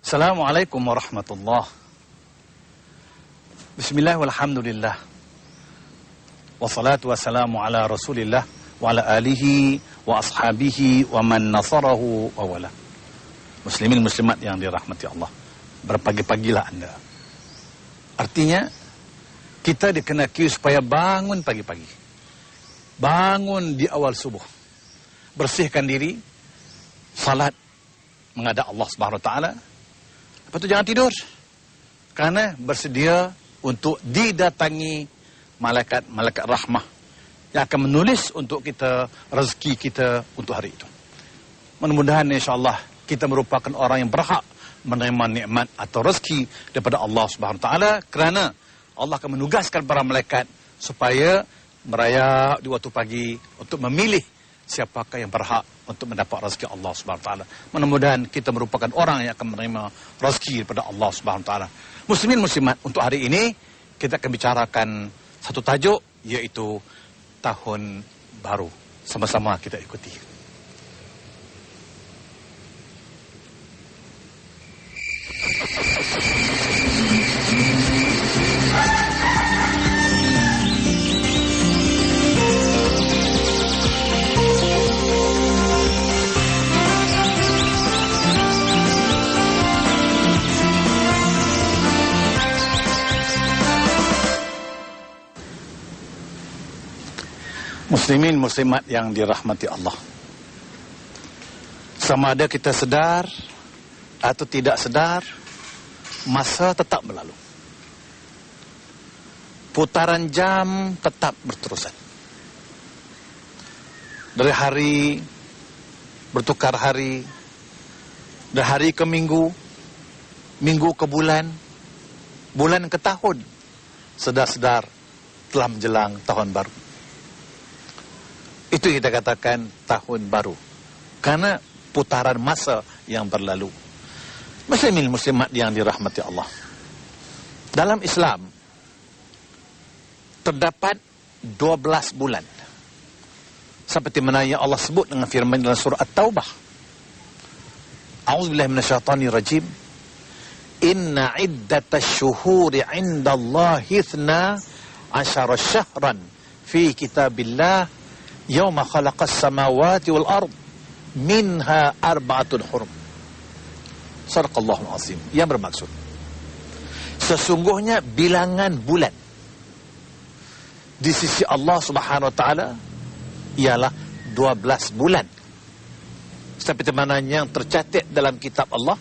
Assalamualaikum warahmatullahi. Bismillah walhamdulillah. Wassalatu wassalamu ala rasulillah wa ala alihi wa ashabihi wa man nasarahu wa wala. Muslimin muslimat yang dirahmati Allah, berpagi-pagilah anda. Artinya kita dikenaki supaya bangun pagi-pagi, bangun di awal subuh, bersihkan diri, salat menghadap Allah Subhanahu wa taala. Lepas itu jangan tidur, karena bersedia untuk didatangi malaikat-malaikat rahmah yang akan menulis untuk kita rezeki kita untuk hari itu. Mudah-mudahan insyaAllah kita merupakan orang yang berhak menerima nikmat atau rezeki daripada Allah Subhanahu wa taala, kerana Allah akan menugaskan para malaikat supaya merayak di waktu pagi untuk memilih siapakah yang berhak untuk mendapat rezeki Allah Subhanahu wa taala. Mudah-mudahan kita merupakan orang yang akan menerima rezeki daripada Allah Subhanahu wa taala. Muslimin muslimat, untuk hari ini kita akan bicarakan satu tajuk, yaitu tahun baru. Sama-sama kita ikuti. Muslimin muslimat yang dirahmati Allah, sama ada kita sedar atau tidak sedar, masa tetap berlalu. Putaran jam tetap berterusan. Dari hari bertukar hari, dari hari ke minggu, minggu ke bulan, bulan ke tahun. Sedar-sedar telah menjelang tahun baru. Itu kita katakan tahun baru, karena putaran masa yang berlalu. Muslimin muslimat yang dirahmati Allah, dalam Islam terdapat 12 bulan, seperti mana yang Allah sebut dengan firman dalam surah At-Taubah. A'udzubillahi minasyaitonirrajim. Inna iddatasy syuhuri 'indallahi 12 syahran fi kitabillah yauma khalaqas samawati wal ard minha arba'atun hurum. Shadaqallahul azim. Yang bermaksud, sesungguhnya bilangan bulan di sisi Allah Subhanahu wa taala ialah 12 bulan, seperti mana yang tercatat dalam kitab Allah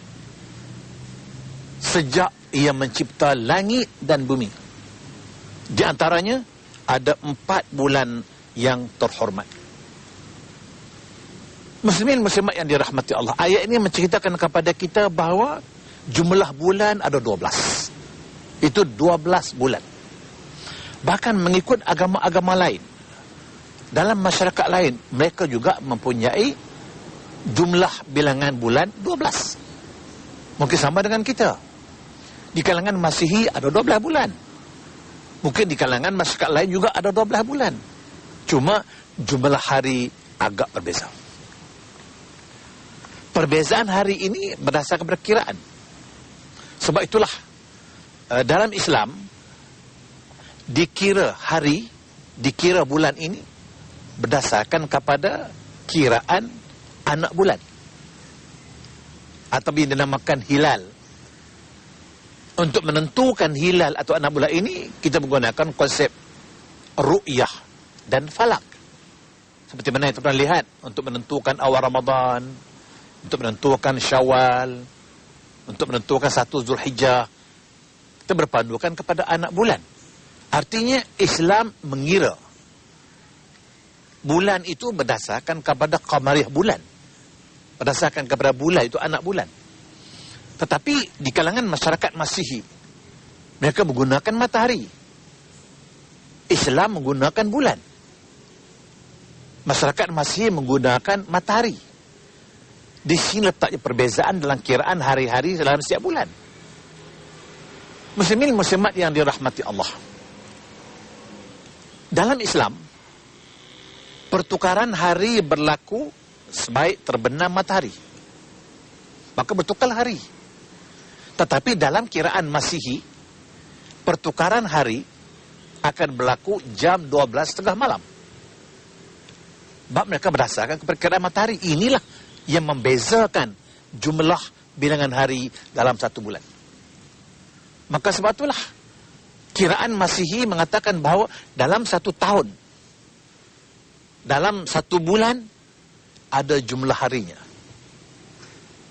sejak ia mencipta langit dan bumi. Di antaranya ada 4 bulan yang terhormat. Muslimin muslimat yang dirahmati Allah, ayat ini menceritakan kepada kita bahawa jumlah bulan ada 12. Itu 12 bulan. Bahkan mengikut agama-agama lain, dalam masyarakat lain, mereka juga mempunyai jumlah bilangan bulan 12. Mungkin sama dengan kita. Di kalangan Masihi ada 12 bulan. Mungkin di kalangan masyarakat lain juga ada 12 bulan. Cuma jumlah hari agak berbeza. Perbezaan hari ini berdasarkan perkiraan. Sebab itulah dalam Islam dikira hari, dikira bulan ini berdasarkan kepada kiraan anak bulan, atau yang dinamakan hilal. Untuk menentukan hilal atau anak bulan ini, kita menggunakan konsep ru'yah dan falak. Seperti mana yang pernah lihat, untuk menentukan awal Ramadan, untuk menentukan Syawal, untuk menentukan 1 Zulhijjah, kita berpandukan kepada anak bulan. Artinya Islam mengira bulan itu berdasarkan kepada qamariyah bulan, berdasarkan kepada bulan itu anak bulan. Tetapi di kalangan masyarakat Masihi, mereka menggunakan matahari. Islam menggunakan bulan. Masyarakat Masihi menggunakan matahari. Di sini letaknya perbezaan dalam kiraan hari-hari dalam setiap bulan. Muslimin muslimat yang dirahmati Allah, dalam Islam pertukaran hari berlaku sebaik terbenam matahari. Maka bertukar hari. Tetapi dalam kiraan Masihi, pertukaran hari akan berlaku jam 12.30 malam. Sebab mereka berdasarkan perkiraan matahari. Inilah yang membezakan jumlah bilangan hari dalam satu bulan. Maka sebab itulah kiraan Masihi mengatakan bahawa dalam satu tahun, dalam satu bulan, ada jumlah harinya.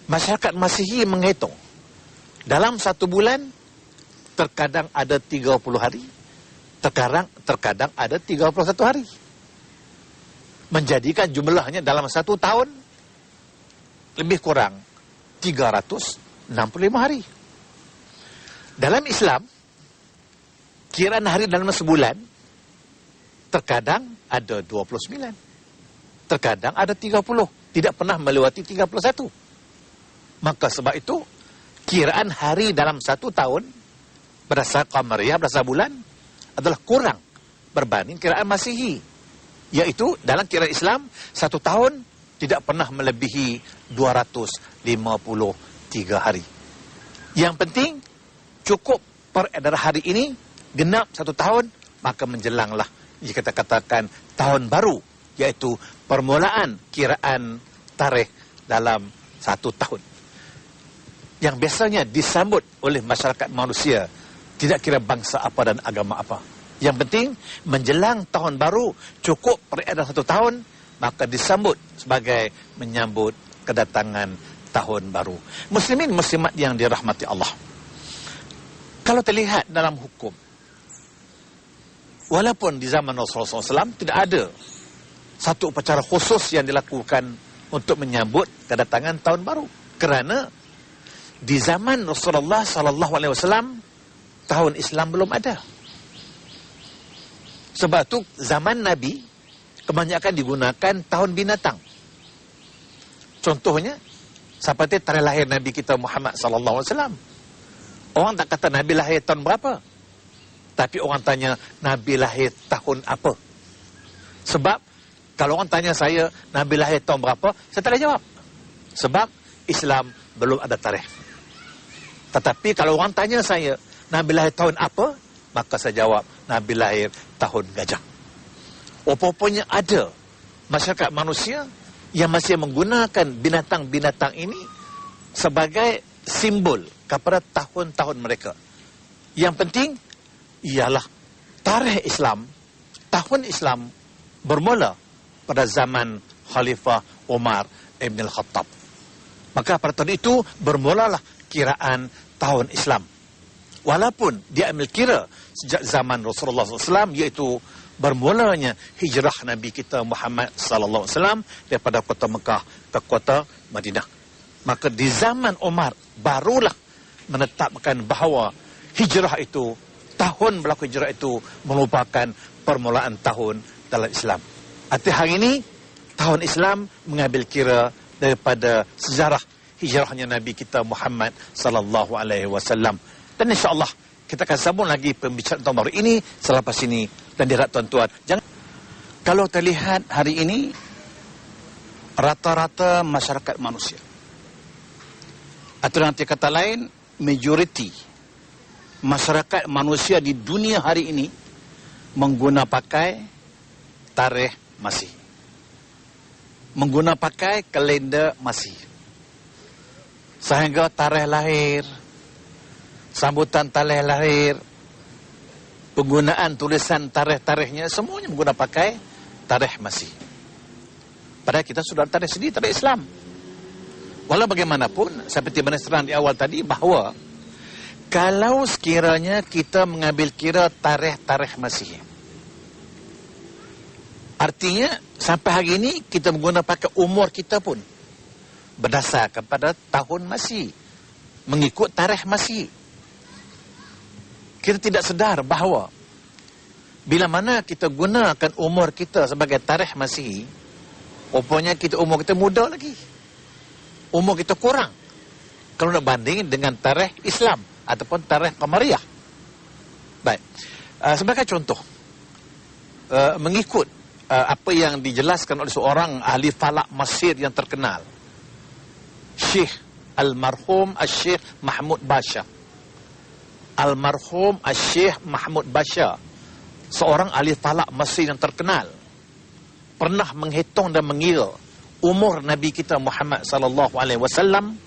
Masyarakat Masihi menghitung dalam satu bulan terkadang ada 30 hari, terkadang ada 31 hari. Menjadikan jumlahnya dalam satu tahun lebih kurang 365 hari. Dalam Islam, kiraan hari dalam sebulan terkadang ada 29, terkadang ada 30, tidak pernah melewati 31. Maka sebab itu kiraan hari dalam satu tahun berdasar Qamariyah, berdasar bulan adalah kurang berbanding kiraan Masihi. Yaitu dalam kiraan Islam, satu tahun tidak pernah melebihi 253 hari. Yang penting, cukup peredaran hari ini genap satu tahun, maka menjelanglah jika kita katakan tahun baru, yaitu permulaan kiraan tarikh dalam satu tahun. Yang biasanya disambut oleh masyarakat manusia, tidak kira bangsa apa dan agama apa. Yang penting, menjelang tahun baru, cukup peredaran satu tahun, maka disambut sebagai menyambut kedatangan tahun baru. Muslimin muslimat yang dirahmati Allah. Kalau terlihat dalam hukum, walaupun di zaman Rasulullah SAW tidak ada satu upacara khusus yang dilakukan untuk menyambut kedatangan tahun baru. Kerana di zaman Rasulullah SAW, tahun Islam belum ada. Sebab itu zaman Nabi kebanyakan digunakan tahun binatang. Contohnya seperti tarikh lahir Nabi kita Muhammad SAW. Orang tak kata Nabi lahir tahun berapa, tapi orang tanya Nabi lahir tahun apa. Sebab kalau orang tanya saya Nabi lahir tahun berapa, saya tak boleh jawab. Sebab Islam belum ada tarikh. Tetapi kalau orang tanya saya Nabi lahir tahun apa, maka saya jawab Nabi lahir tahun gajah. Apa-apanya ada masyarakat manusia yang masih menggunakan binatang-binatang ini sebagai simbol kepada tahun-tahun mereka. Yang penting ialah tarikh Islam, tahun Islam bermula pada zaman Khalifah Umar Ibn Al-Khattab. Maka pada tahun itu bermulalah kiraan tahun Islam. Walaupun dia ambil kira sejak zaman Rasulullah SAW, iaitu bermulanya hijrah Nabi kita Muhammad SAW daripada kota Mekah ke kota Madinah. Maka di zaman Umar barulah menetapkan bahawa hijrah itu, tahun berlaku hijrah itu merupakan permulaan tahun dalam Islam. Arti hari ini tahun Islam mengambil kira daripada sejarah hijrahnya Nabi kita Muhammad SAW. Dan insya-Allah kita akan sambung lagi pembicaraan tahun baru ini selepas ini. Dan diharap tuan-tuan, jangan, kalau terlihat hari ini rata-rata masyarakat manusia, atau nanti kata lain, majoriti masyarakat manusia di dunia hari ini menggunakan pakai tarikh Masih, menggunakan pakai kalender Masih, sehingga tarikh lahir, sambutan tarikh lahir, penggunaan tulisan tarikh-tarikhnya semuanya menggunakan pakai tarikh Masih. Padahal kita sudah tarikh sendiri, tarikh Islam. Walau bagaimanapun, seperti mana terang di awal tadi, bahawa kalau sekiranya kita mengambil kira tarikh-tarikh Masih, artinya sampai hari ini kita menggunakan pakai umur kita pun berdasar kepada tahun Masih, mengikut tarikh Masih. Kita tidak sedar bahawa bila mana kita gunakan umur kita sebagai tarikh Masihi, rupanya umur kita muda lagi. Umur kita kurang kalau nak banding dengan tarikh Islam ataupun tarikh Qamariyah. Baik. Sebagai contoh, mengikut apa yang dijelaskan oleh seorang ahli falak Mesir yang terkenal, Syekh almarhum Syekh Mahmud Basha. Almarhum Syekh Mahmud Basha, seorang ahli falak Mesir yang terkenal, pernah menghitung dan mengira umur Nabi kita Muhammad sallallahu alaihi wasallam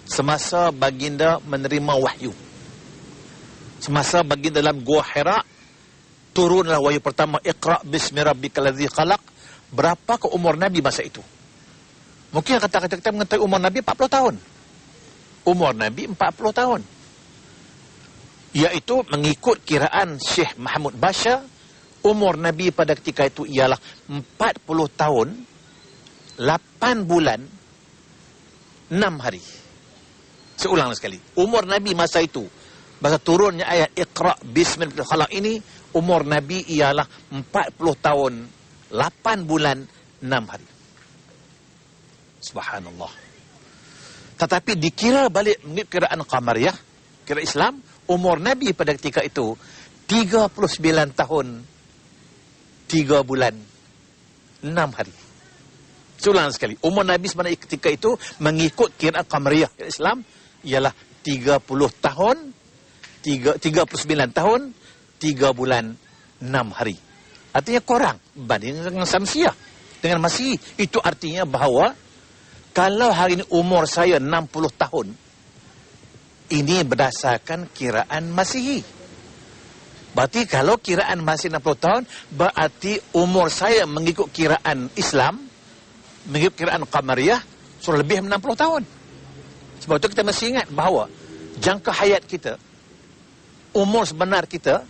semasa baginda menerima wahyu. Semasa baginda dalam Gua Hira, turunlah wahyu pertama, Iqra bismi rabbikal ladzi khalaq. Berapakah umur Nabi masa itu? Mungkin kata-kata kita mengetahui umur Nabi 40 tahun. Umur Nabi 40 tahun. Iaitu mengikut kiraan Syekh Mahmud Basha, umur Nabi pada ketika itu ialah 40 tahun, 8 bulan, 6 hari. Seulang sekali. Umur Nabi masa itu, masa turunnya ayat Iqra bismil khalaq ini, umur Nabi ialah 40 tahun, 8 bulan, 6 hari. Subhanallah. Tetapi dikira balik mengikut kiraan Qamariyah, kira Islam, umur Nabi pada ketika itu 39 tahun, 3 bulan, 6 hari. Seulang sekali. Umur Nabi sebenarnya ketika itu mengikut kiraan Qamariyah, kira Islam, ialah 30 tahun, 39 tahun, 3 bulan, 6 hari. Artinya kurang banding dengan Samsiah, dengan Masihi. Itu artinya bahawa kalau hari ini umur saya 60 tahun, ini berdasarkan kiraan Masihi. Berarti kalau kiraan Masihi 60 tahun, berarti umur saya mengikut kiraan Islam, mengikut kiraan Qamariyah, sudah lebih 60 tahun. Sebab itu kita mesti ingat bahawa jangka hayat kita, umur sebenar kita,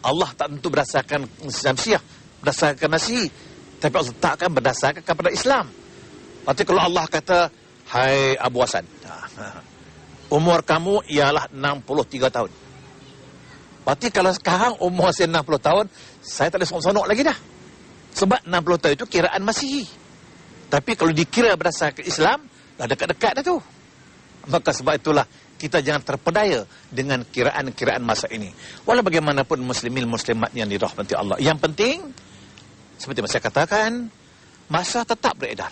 Allah tak tentu berdasarkan Samsiah, berdasarkan Masihi, tapi Allah letakkan berdasarkan kepada Islam. Berarti kalau Allah kata, hai Abu Hasan, umur kamu ialah 63 tahun. Berarti kalau sekarang umur saya 60 tahun, saya tak boleh sonok-sonok lagi dah. Sebab 60 tahun itu kiraan Masihi. Tapi kalau dikira berdasarkan Islam, dah dekat-dekat dah tu. Maka sebab itulah kita jangan terpedaya dengan kiraan-kiraan masa ini. Walau bagaimanapun muslimin muslimat yang dirahmati Allah, yang penting seperti saya katakan, masa tetap beredar.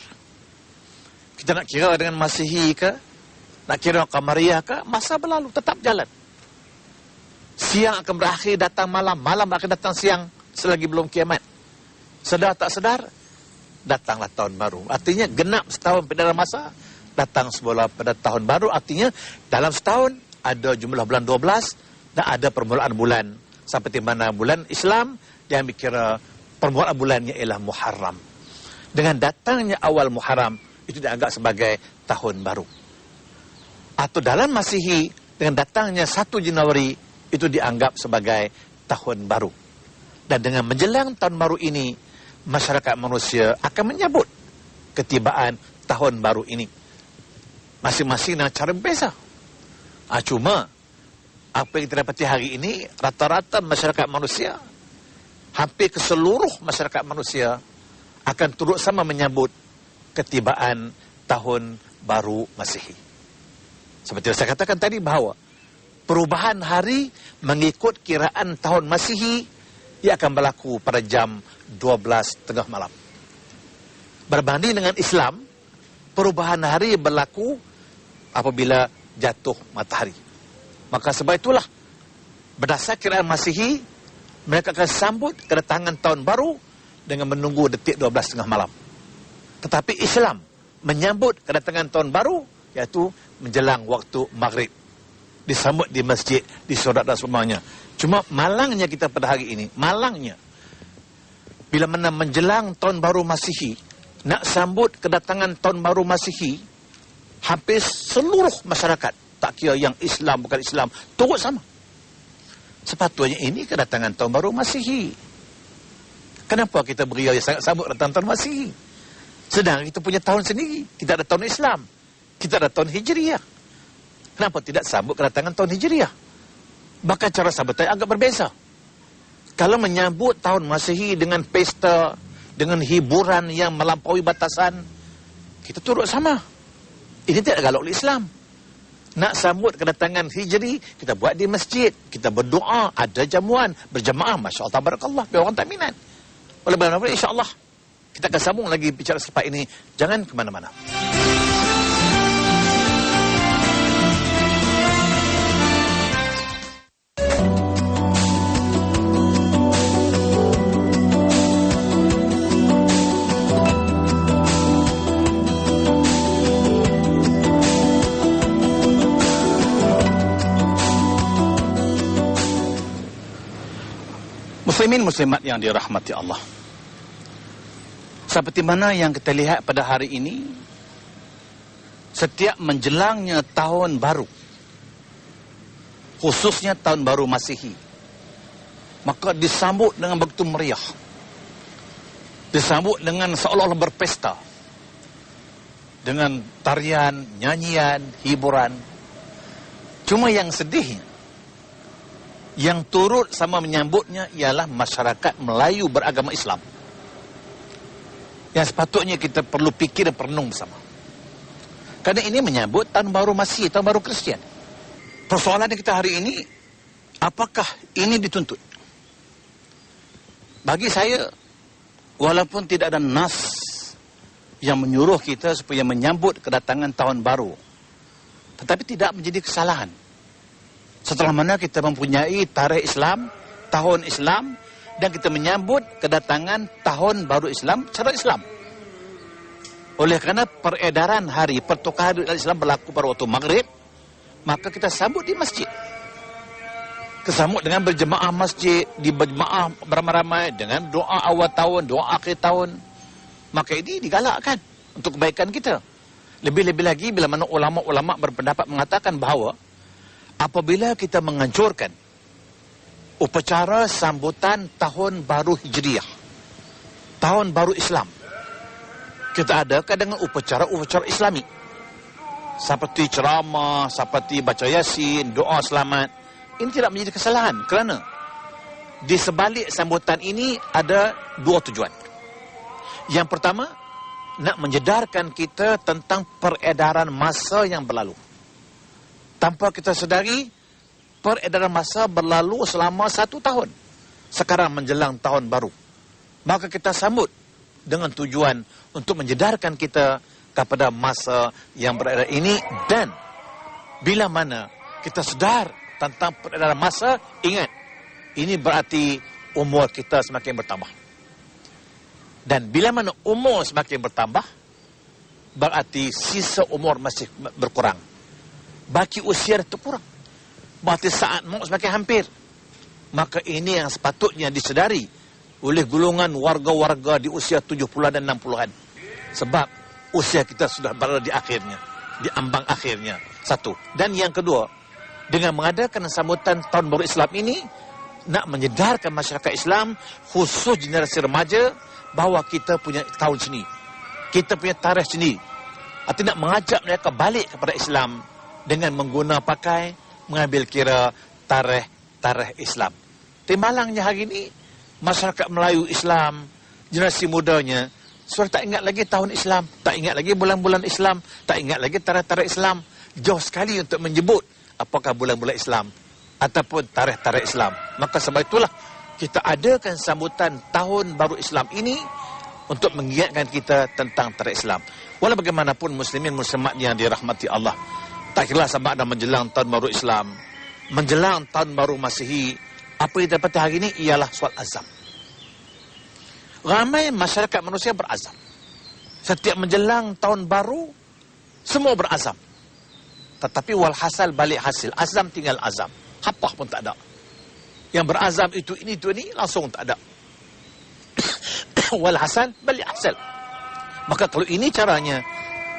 Kita nak kira dengan Masihi ke, nak kira Qamariyah ke, masa berlalu, tetap jalan. Siang akan berakhir datang malam, malam akan datang siang selagi belum kiamat. Sedar tak sedar, datanglah tahun baru. Artinya genap setahun pada masa, datang semula pada tahun baru. Artinya dalam setahun ada jumlah bulan 12 dan ada permulaan bulan. Seperti mana bulan Islam yang dikira permulaan bulannya ialah Muharram. Dengan datangnya awal Muharram, itu dianggap sebagai tahun baru. Atau dalam Masihi, dengan datangnya 1 Januari, itu dianggap sebagai tahun baru. Dan dengan menjelang tahun baru ini, masyarakat manusia akan menyambut ketibaan tahun baru ini. Masing-masing dengan cara berbeza. Cuma, apa yang kita dapati hari ini, rata-rata masyarakat manusia, hampir ke seluruh masyarakat manusia, akan turut sama menyambut ketibaan tahun baru Masihi. Seperti yang saya katakan tadi bahawa perubahan hari mengikut kiraan tahun Masihi, ia akan berlaku pada jam 12 tengah malam. Berbanding dengan Islam, perubahan hari berlaku apabila jatuh matahari. Maka sebab itulah, berdasar kiraan Masihi, mereka akan sambut kedatangan tahun baru dengan menunggu detik 12 tengah malam. Tetapi Islam menyambut kedatangan tahun baru, iaitu menjelang waktu maghrib. Disambut di masjid, di solat dan semuanya. Cuma malangnya kita pada hari ini, malangnya, bila mana menjelang tahun baru Masihi, nak sambut kedatangan tahun baru Masihi, hampir seluruh masyarakat, tak kira yang Islam bukan Islam, turut sama. Sepatutnya ini kedatangan tahun baru Masihi. Kenapa kita beria sangat sambut kedatangan tahun Masihi? Sedang kita punya tahun sendiri. Kita ada tahun Islam, kita ada tahun Hijriah. Kenapa tidak sambut kedatangan tahun Hijriah? Bahkan cara sambutan agak berbeza. Kalau menyambut tahun Masihi dengan pesta, dengan hiburan yang melampaui batasan, kita turut sama. Ini tidak galak oleh Islam. Nak sambut kedatangan Hijri, kita buat di masjid, kita berdoa, ada jamuan, berjamaah, Masya Allah, Tabarakallah, biar orang tak minat. Oleh kerana itu, insya-Allah kita akan sambung lagi bicara selepas ini. Jangan ke mana-mana. Muslimin muslimat yang dirahmati Allah. Seperti mana yang kita lihat pada hari ini, setiap menjelangnya tahun baru, khususnya tahun baru Masihi, maka disambut dengan begitu meriah. Disambut dengan seolah-olah berpesta. Dengan tarian, nyanyian, hiburan. Cuma yang sedihnya, yang turut sama menyambutnya ialah masyarakat Melayu beragama Islam. Yang sepatutnya kita perlu fikir dan perenung bersama. Karena ini menyambut tahun baru Masihi, tahun baru Kristian. Persoalan kita hari ini, apakah ini dituntut? Bagi saya, walaupun tidak ada nas yang menyuruh kita supaya menyambut kedatangan tahun baru, tetapi tidak menjadi kesalahan. Setelah mana kita mempunyai tarikh Islam, tahun Islam, dan kita menyambut kedatangan tahun baru Islam secara Islam. Oleh kerana peredaran hari pertukaran Islam berlaku pada waktu maghrib, maka kita sambut di masjid. Kesambut dengan berjemaah masjid, di berjemaah beramai-ramai, dengan doa awal tahun, doa akhir tahun. Maka ini digalakkan untuk kebaikan kita. Lebih-lebih lagi bila mana ulama-ulama berpendapat mengatakan bahawa apabila kita menganjurkan upacara sambutan tahun baru Hijriah, tahun baru Islam, kita adakan dengan upacara-upacara Islami, seperti ceramah, seperti baca Yasin, doa selamat. Ini tidak menjadi kesalahan, kerana di sebalik sambutan ini ada dua tujuan. Yang pertama, nak menjedarkan kita tentang peredaran masa yang berlalu. Tanpa kita sedari, peredaran masa berlalu selama 1 tahun. Sekarang menjelang tahun baru. Maka kita sambut dengan tujuan untuk menjedarkan kita kepada masa yang beredar ini. Dan bila mana kita sedar tentang peredaran masa, ingat, ini berarti umur kita semakin bertambah. Dan bila mana umur semakin bertambah, berarti sisa umur masih berkurang. Baki usia terkurang. Berarti saat maut semakin hampir. Maka ini yang sepatutnya disedari oleh golongan warga-warga di usia 70-an dan 60-an. Sebab usia kita sudah berada di akhirnya, di ambang akhirnya. Satu. Dan yang kedua, dengan mengadakan sambutan tahun baru Islam ini, nak menyedarkan masyarakat Islam, khusus generasi remaja, bahawa kita punya tahun seni, kita punya tarikh seni. Arti nak mengajak mereka balik kepada Islam dengan mengguna pakai, mengambil kira tarikh Islam. Timbalangnya hari ini, masyarakat Melayu Islam, generasi mudanya, sudah tak ingat lagi tahun Islam, tak ingat lagi bulan-bulan Islam, tak ingat lagi tarikh-tarikh Islam. Jauh sekali untuk menyebut apakah bulan-bulan Islam ataupun tarikh-tarikh Islam. Maka sebab itulah kita adakan sambutan tahun baru Islam ini untuk mengingatkan kita tentang tarikh Islam. Walau bagaimanapun muslimin muslimat yang dirahmati Allah, tak kira sama ada menjelang tahun baru Islam, menjelang tahun baru Masihi, apa yang dapat hari ini ialah soal azam. Ramai masyarakat manusia berazam. Setiap menjelang tahun baru, semua berazam. Tetapi walhasil balik hasil, azam tinggal azam. Apa pun tak ada. Yang berazam itu ini, langsung tak ada. Walhasil balik hasil. Maka kalau ini caranya,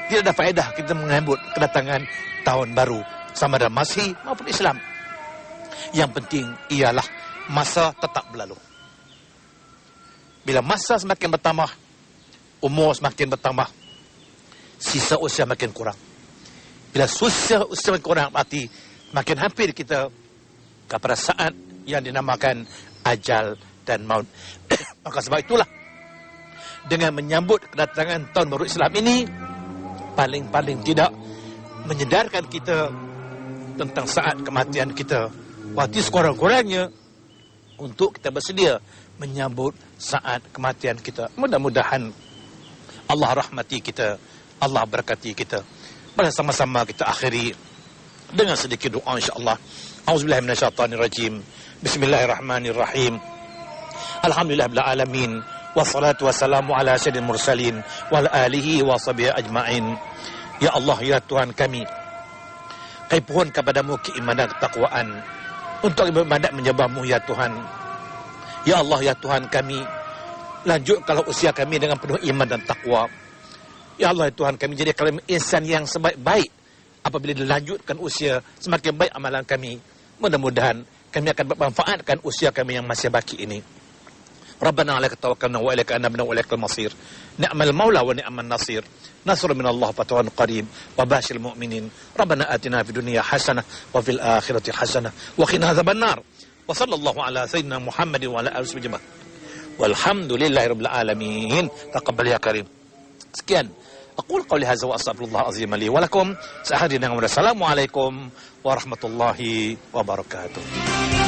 tidak ada faedah kita menyambut kedatangan tahun baru sama ada Masihi maupun Islam. Yang penting ialah masa tetap berlalu. Bila masa semakin bertambah, umur semakin bertambah, sisa usia makin kurang. Bila usia makin kurang, berarti makin hampir kita kepada saat yang dinamakan ajal dan maut. Maka sebab itulah, dengan menyambut kedatangan tahun baru Islam ini, paling-paling tidak menyedarkan kita tentang saat kematian kita. Waktu sekurang-kurangnya untuk kita bersedia menyambut saat kematian kita. Mudah-mudahan Allah rahmati kita, Allah berkati kita. Mari sama-sama kita akhiri dengan sedikit doa insya-Allah. Auzubillahi minasyaitonirrajim. Bismillahirrahmanirrahim. Alhamdulillahil alamin. Wassalatu wassalamu ala sayyidil mursalin wa ala alihi wa sahbihi ajma'in. Ya Allah, ya Tuhan kami, kami pohon kepadamu keimanan ketakwaan untuk ibadat menyembahmu ya Tuhan. Ya Allah, ya Tuhan kami, lanjutkanlah usia kami dengan penuh iman dan takwa. Ya Allah, ya Tuhan kami, jadi kami insan yang sebaik-baik. Apabila dilanjutkan usia, semakin baik amalan kami. Mudah-mudahan kami akan bermanfaatkan usia kami yang masih baki ini. Rabbana alaika tawakkalna wa ilaika anabna wa ilaikal masir. Ni'mal maula wa ni'man nasir. Nasrun minallah fatuhan qarib wa bashiril mu'minin. Rabbana atina fid dunya hasanah wa fil akhirati hasanah wa qina adzabannar. Wa sallallahu ala sayyidina Muhammadin wa ala alihi wasallam. Walhamdulillahirabbil alamin. Taqabbal ya karim. Sekian. Aqul qawli hadza wa astaghfirullah azim li wa lakum. Assalamualaikum warahmatullahi wabarakatuh.